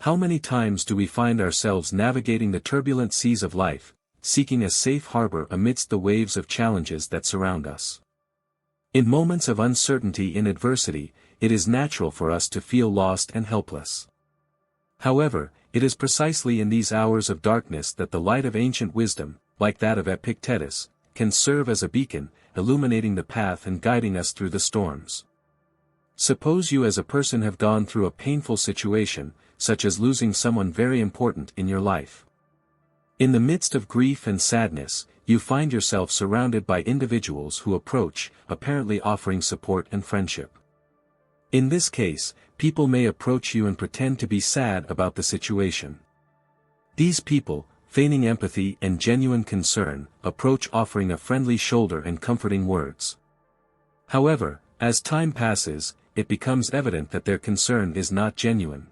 How many times do we find ourselves navigating the turbulent seas of life, seeking a safe harbor amidst the waves of challenges that surround us? In moments of uncertainty and adversity, it is natural for us to feel lost and helpless. However, it is precisely in these hours of darkness that the light of ancient wisdom, like that of Epictetus, can serve as a beacon, illuminating the path and guiding us through the storms. Suppose you as a person have gone through a painful situation, such as losing someone very important in your life. In the midst of grief and sadness, you find yourself surrounded by individuals who approach, apparently offering support and friendship. In this case, people may approach you and pretend to be sad about the situation. These people, feigning empathy and genuine concern, approach offering a friendly shoulder and comforting words. However, as time passes, it becomes evident that their concern is not genuine.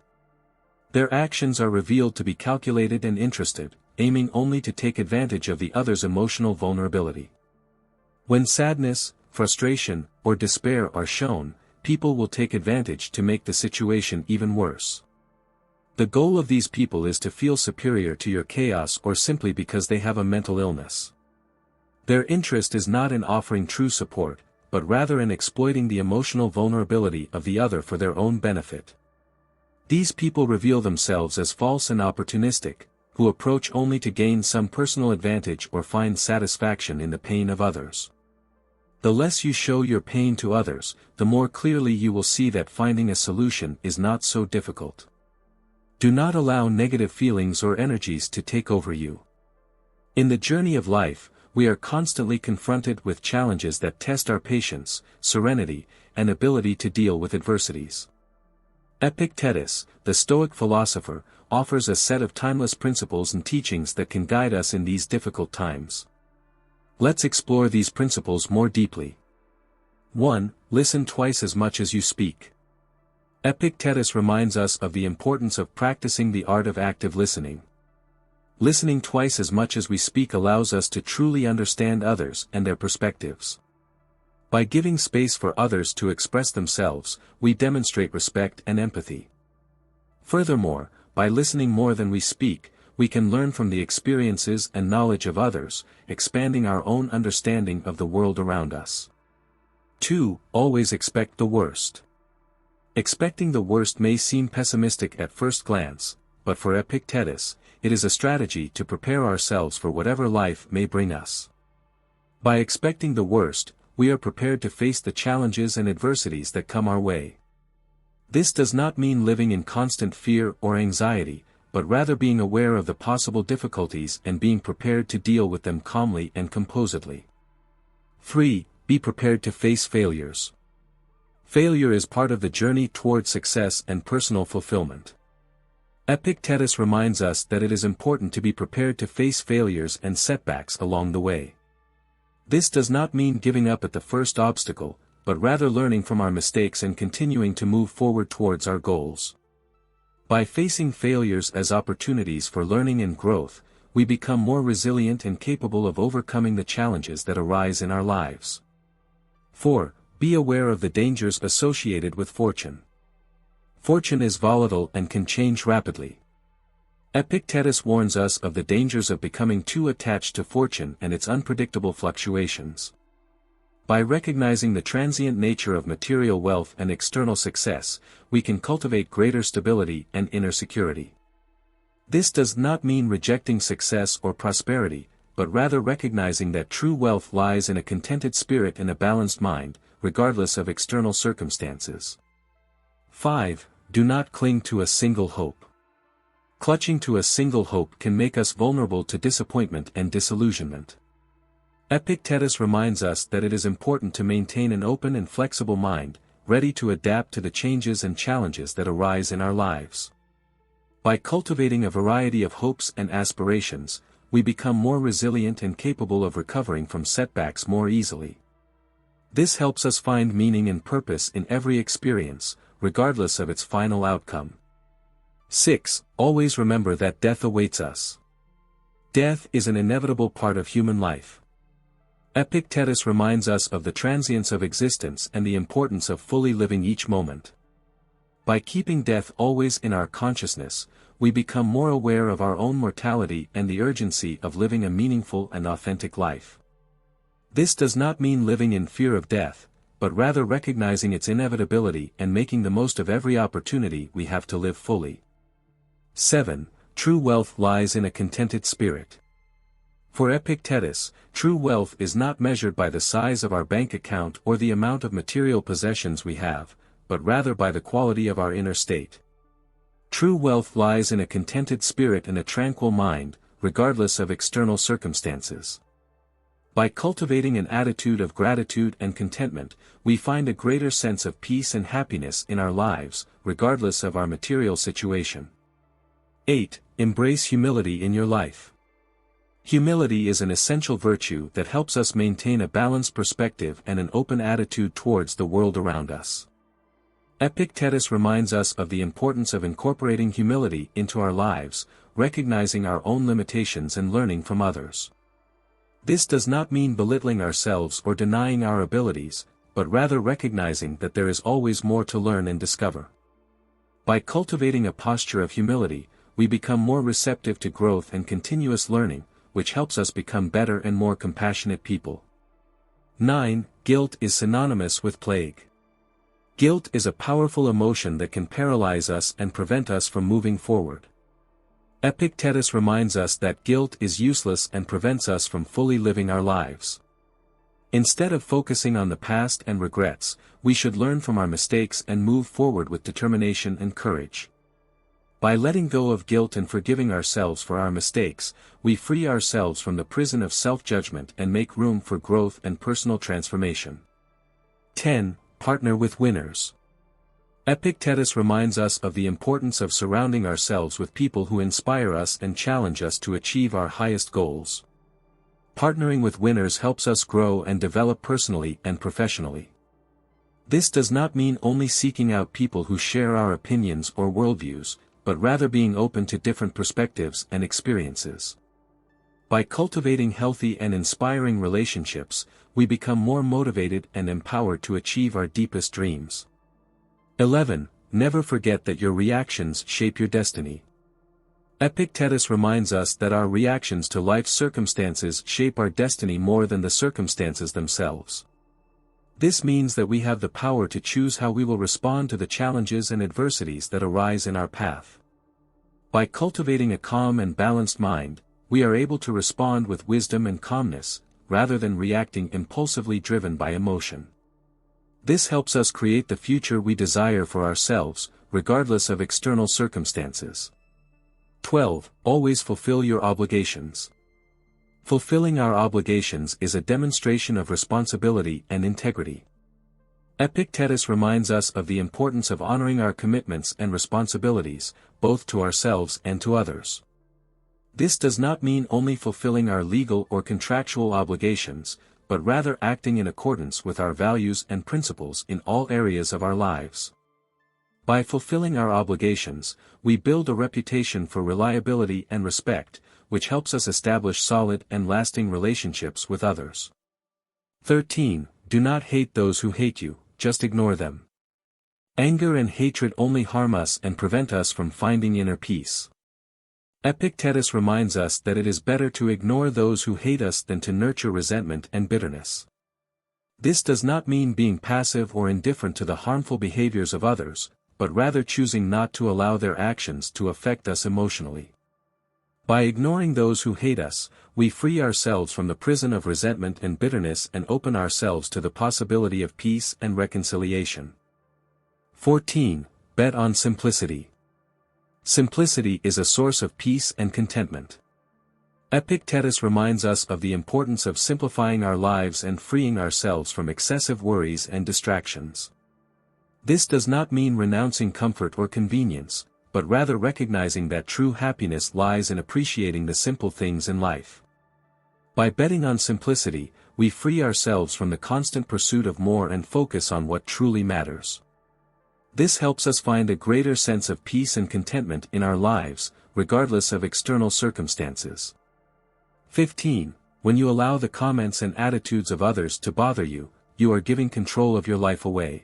Their actions are revealed to be calculated and interested, aiming only to take advantage of the other's emotional vulnerability. When sadness, frustration, or despair are shown, people will take advantage to make the situation even worse. The goal of these people is to feel superior to your chaos or simply because they have a mental illness. Their interest is not in offering true support, but rather in exploiting the emotional vulnerability of the other for their own benefit. These people reveal themselves as false and opportunistic, who approach only to gain some personal advantage or find satisfaction in the pain of others. The less you show your pain to others, the more clearly you will see that finding a solution is not so difficult. Do not allow negative feelings or energies to take over you. In the journey of life, we are constantly confronted with challenges that test our patience, serenity, and ability to deal with adversities. Epictetus, the Stoic philosopher, offers a set of timeless principles and teachings that can guide us in these difficult times. Let's explore these principles more deeply. 1. Listen twice as much as you speak. Epictetus reminds us of the importance of practicing the art of active listening. Listening twice as much as we speak allows us to truly understand others and their perspectives. By giving space for others to express themselves, we demonstrate respect and empathy. Furthermore, by listening more than we speak, we can learn from the experiences and knowledge of others, expanding our own understanding of the world around us. 2. Always expect the worst. Expecting the worst may seem pessimistic at first glance, but for Epictetus, it is a strategy to prepare ourselves for whatever life may bring us. By expecting the worst, we are prepared to face the challenges and adversities that come our way. This does not mean living in constant fear or anxiety, but rather being aware of the possible difficulties and being prepared to deal with them calmly and composedly. 3. Be prepared to face failures. Failure is part of the journey toward success and personal fulfillment. Epictetus reminds us that it is important to be prepared to face failures and setbacks along the way. This does not mean giving up at the first obstacle, but rather learning from our mistakes and continuing to move forward towards our goals. By facing failures as opportunities for learning and growth, we become more resilient and capable of overcoming the challenges that arise in our lives. 4. Be aware of the dangers associated with fortune. Fortune is volatile and can change rapidly. Epictetus warns us of the dangers of becoming too attached to fortune and its unpredictable fluctuations. By recognizing the transient nature of material wealth and external success, we can cultivate greater stability and inner security. This does not mean rejecting success or prosperity, but rather recognizing that true wealth lies in a contented spirit and a balanced mind, regardless of external circumstances. 5. Do not cling to a single hope. Clutching to a single hope can make us vulnerable to disappointment and disillusionment. Epictetus reminds us that it is important to maintain an open and flexible mind, ready to adapt to the changes and challenges that arise in our lives. By cultivating a variety of hopes and aspirations, we become more resilient and capable of recovering from setbacks more easily. This helps us find meaning and purpose in every experience, regardless of its final outcome. 6. Always remember that death awaits us. Death is an inevitable part of human life. Epictetus reminds us of the transience of existence and the importance of fully living each moment. By keeping death always in our consciousness, we become more aware of our own mortality and the urgency of living a meaningful and authentic life. This does not mean living in fear of death, but rather recognizing its inevitability and making the most of every opportunity we have to live fully. 7. True wealth lies in a contented spirit. For Epictetus, true wealth is not measured by the size of our bank account or the amount of material possessions we have, but rather by the quality of our inner state. True wealth lies in a contented spirit and a tranquil mind, regardless of external circumstances. By cultivating an attitude of gratitude and contentment, we find a greater sense of peace and happiness in our lives, regardless of our material situation. 8. Embrace humility in your life. Humility is an essential virtue that helps us maintain a balanced perspective and an open attitude towards the world around us. Epictetus reminds us of the importance of incorporating humility into our lives, recognizing our own limitations and learning from others. This does not mean belittling ourselves or denying our abilities, but rather recognizing that there is always more to learn and discover. By cultivating a posture of humility, we become more receptive to growth and continuous learning, which helps us become better and more compassionate people. 9. Guilt is synonymous with plague. Guilt is a powerful emotion that can paralyze us and prevent us from moving forward. Epictetus reminds us that guilt is useless and prevents us from fully living our lives. Instead of focusing on the past and regrets, we should learn from our mistakes and move forward with determination and courage. By letting go of guilt and forgiving ourselves for our mistakes, we free ourselves from the prison of self-judgment and make room for growth and personal transformation. 10. Partner with winners. Epictetus reminds us of the importance of surrounding ourselves with people who inspire us and challenge us to achieve our highest goals. Partnering with winners helps us grow and develop personally and professionally. This does not mean only seeking out people who share our opinions or worldviews, but rather being open to different perspectives and experiences. By cultivating healthy and inspiring relationships, we become more motivated and empowered to achieve our deepest dreams. 11. Never forget that your reactions shape your destiny. Epictetus reminds us that our reactions to life's circumstances shape our destiny more than the circumstances themselves. This means that we have the power to choose how we will respond to the challenges and adversities that arise in our path. By cultivating a calm and balanced mind, we are able to respond with wisdom and calmness, rather than reacting impulsively driven by emotion. This helps us create the future we desire for ourselves, regardless of external circumstances. 12. Always fulfill your obligations. Fulfilling our obligations is a demonstration of responsibility and integrity. Epictetus reminds us of the importance of honoring our commitments and responsibilities, both to ourselves and to others. This does not mean only fulfilling our legal or contractual obligations, but rather acting in accordance with our values and principles in all areas of our lives. By fulfilling our obligations, we build a reputation for reliability and respect, which helps us establish solid and lasting relationships with others. 13. Do not hate those who hate you, just ignore them. Anger and hatred only harm us and prevent us from finding inner peace. Epictetus reminds us that it is better to ignore those who hate us than to nurture resentment and bitterness. This does not mean being passive or indifferent to the harmful behaviors of others, but rather choosing not to allow their actions to affect us emotionally. By ignoring those who hate us, we free ourselves from the prison of resentment and bitterness and open ourselves to the possibility of peace and reconciliation. 14. Bet on simplicity. Simplicity is a source of peace and contentment. Epictetus reminds us of the importance of simplifying our lives and freeing ourselves from excessive worries and distractions. This does not mean renouncing comfort or convenience, but rather recognizing that true happiness lies in appreciating the simple things in life. By betting on simplicity, we free ourselves from the constant pursuit of more and focus on what truly matters. This helps us find a greater sense of peace and contentment in our lives, regardless of external circumstances. 15. When you allow the comments and attitudes of others to bother you, you are giving control of your life away.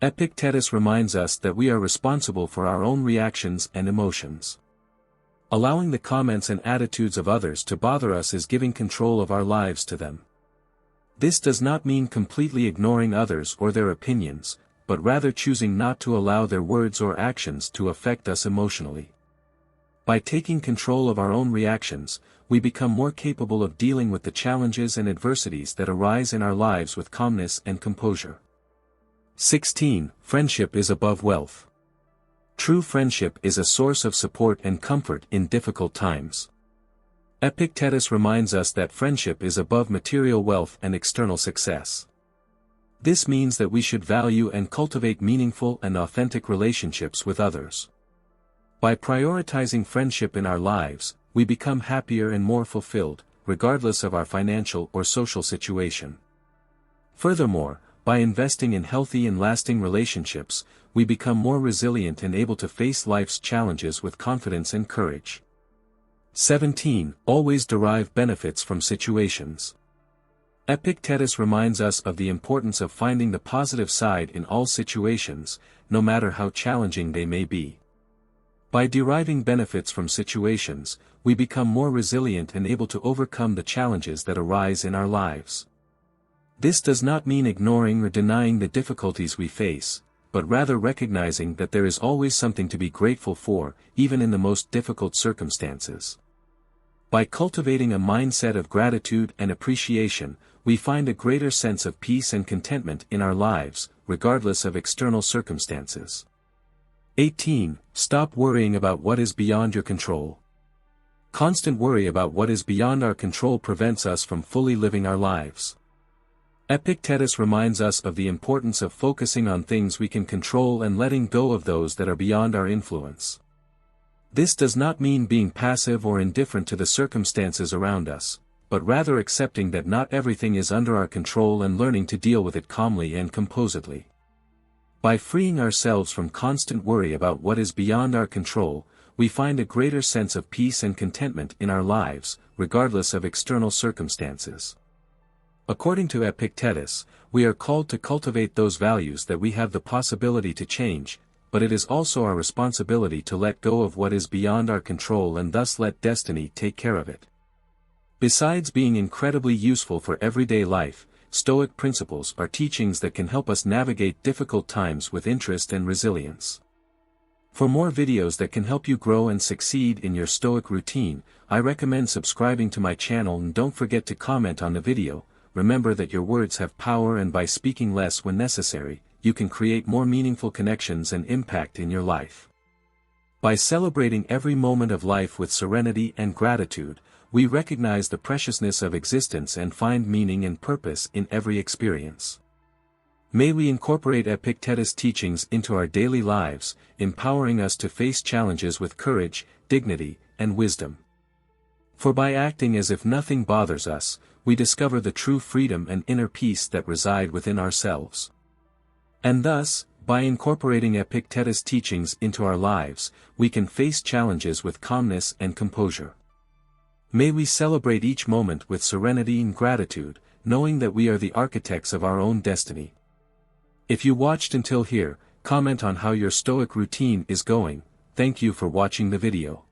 Epictetus reminds us that we are responsible for our own reactions and emotions. Allowing the comments and attitudes of others to bother us is giving control of our lives to them. This does not mean completely ignoring others or their opinions, but rather choosing not to allow their words or actions to affect us emotionally. By taking control of our own reactions, we become more capable of dealing with the challenges and adversities that arise in our lives with calmness and composure. 16. Friendship is above wealth. True friendship is a source of support and comfort in difficult times. Epictetus reminds us that friendship is above material wealth and external success. This means that we should value and cultivate meaningful and authentic relationships with others. By prioritizing friendship in our lives, we become happier and more fulfilled, regardless of our financial or social situation. Furthermore, by investing in healthy and lasting relationships, we become more resilient and able to face life's challenges with confidence and courage. 17. Always derive benefits from situations. Epictetus reminds us of the importance of finding the positive side in all situations, no matter how challenging they may be. By deriving benefits from situations, we become more resilient and able to overcome the challenges that arise in our lives. This does not mean ignoring or denying the difficulties we face, but rather recognizing that there is always something to be grateful for, even in the most difficult circumstances. By cultivating a mindset of gratitude and appreciation, we find a greater sense of peace and contentment in our lives, regardless of external circumstances. 18. Stop worrying about what is beyond your control. Constant worry about what is beyond our control prevents us from fully living our lives. Epictetus reminds us of the importance of focusing on things we can control and letting go of those that are beyond our influence. This does not mean being passive or indifferent to the circumstances around us, but rather accepting that not everything is under our control and learning to deal with it calmly and composedly. By freeing ourselves from constant worry about what is beyond our control, we find a greater sense of peace and contentment in our lives, regardless of external circumstances. According to Epictetus, we are called to cultivate those values that we have the possibility to change, but it is also our responsibility to let go of what is beyond our control and thus let destiny take care of it. Besides being incredibly useful for everyday life, Stoic principles are teachings that can help us navigate difficult times with interest and resilience. For more videos that can help you grow and succeed in your Stoic routine, I recommend subscribing to my channel and don't forget to comment on the video. Remember that your words have power, and by speaking less when necessary, you can create more meaningful connections and impact in your life. By celebrating every moment of life with serenity and gratitude, we recognize the preciousness of existence and find meaning and purpose in every experience. May we incorporate Epictetus' teachings into our daily lives, empowering us to face challenges with courage, dignity, and wisdom. For by acting as if nothing bothers us, we discover the true freedom and inner peace that reside within ourselves. And thus, by incorporating Epictetus' teachings into our lives, we can face challenges with calmness and composure. May we celebrate each moment with serenity and gratitude, knowing that we are the architects of our own destiny. If you watched until here, comment on how your Stoic routine is going. Thank you for watching the video.